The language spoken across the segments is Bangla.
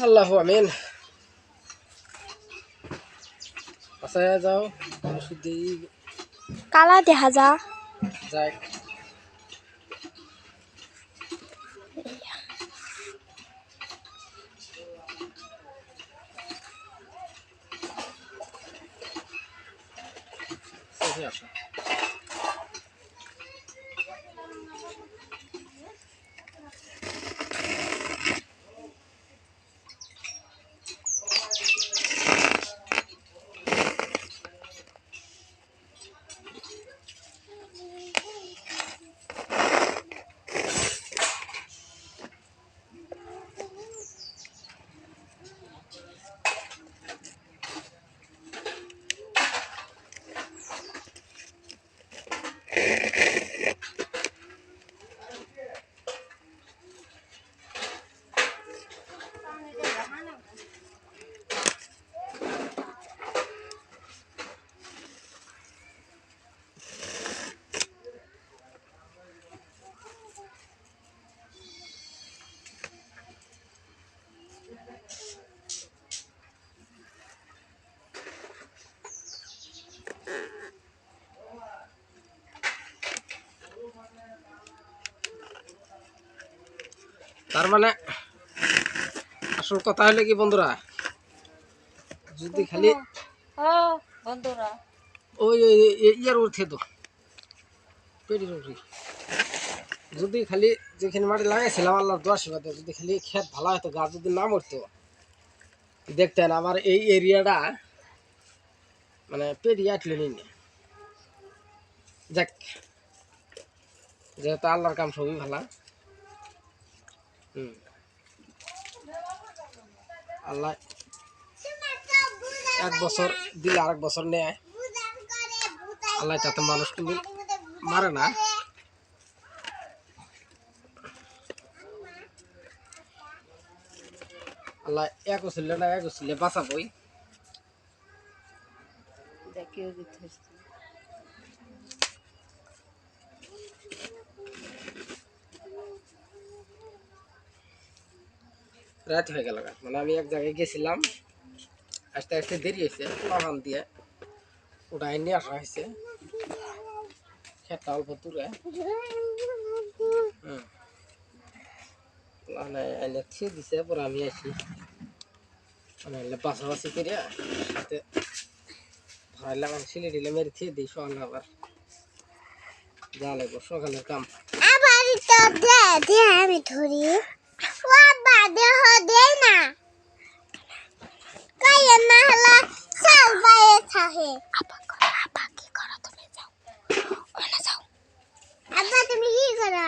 আল্লাহু আমিন। বাসায় যাও শুদ্ধি কালা দেখা যা যাই। আসো তার মানে আসল কথা হলো কি বন্ধুরা, যদি খালি বন্ধুরা ওই ইয়ার উঠে তো পেটির উঠি, যদি খালি যেখানে মাটি লাগাইছিলাম আল্লাহর দোয়া আশীর্বাদে যদি খালি ক্ষেত ভালো হতো, গাছ যদি না মরতো, দেখতেন আমার এই এরিয়াটা মানে পেটি আটলে নিয়ে। যাক, যেহেতু আল্লাহর কাম সবই ভালো। আল্লাহ এক বছর দিলে আরেক বছর নেয়। আল্লাহ তাতে মানুষ কিন্তু মারে না। আল্লাহ এক ছিল না, এক ছিল বাঁচাবই। রাত হয়ে গেল, মানে আমি এক জায়গায় গেছিলাম, আস্তে আস্তে দেরি হয়েছে, পাহান দিয়ে ওটা নিয়ে আসা হয়েছে, খেতটা অল্প দূরে। মানে এনে ছিয়ে দিছে, পরে আমি আসি মানে বাছাবাছি করিয়া সাথে ভরাইলাম, সিলে টিলে মেরে ছিয়ে দিই। সকালে আবার যা লাগবো সকালের কাম। আমি ধরি বাবা দেহ দে না কায়ে না হলা চাল বাইয়ে থাকে। আপা কি করো তুমি? যাও ওনা যাও। আপা তুমি কি করো?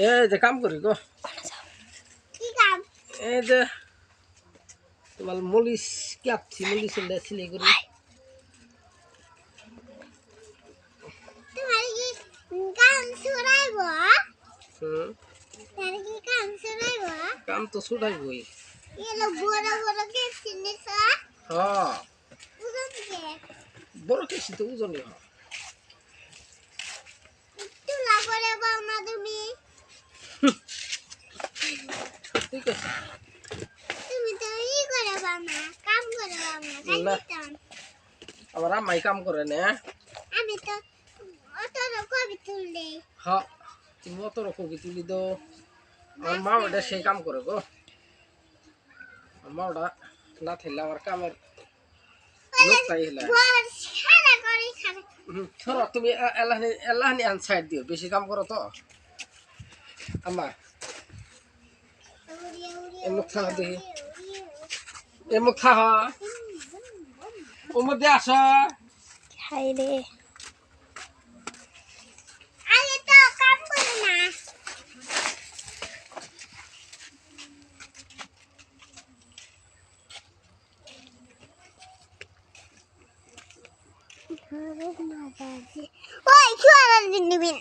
এই যে কাম করি গো। ওনা যাও। কি কাম? এই যে তোমার মলিশ কাটছি, মলিশ সিলাই করি। তোমার কি কাম ছড়াইব? তোমার কি কাম ছড়াইব? কাম তো ছুটাইবই। এলো বড় বড় কেসি নিছা? হ্যাঁ, ওজন কে? বড় কেসি তো ওজনই হয়। তুলা করে বাও না তুমি? ঠিক আছে, তুমি তো ই করে বাও না, কাম করে বাও না, তাই না দিতাম। আমার আম্মাই কাম করে না। আমি তো অত কবি তুললে। হ্যাঁ, তুমি অত কবি তুলি দো। আমার মা ওটা সেই কাম করে গো। আমার মা ওটা না থাকলে আমার কামের লোকটাই হলে। সারা করে খাবে। ধরো তুমি এলাহানি সাইড দিও, বেশি কাম করো তো। আম্মা এ মুখ থাকা দেখি, এ মুখ থাকা ওর মধ্যে আস। খাই রে আগে তো কাম করে না। ওই কি আর দিন দিবি?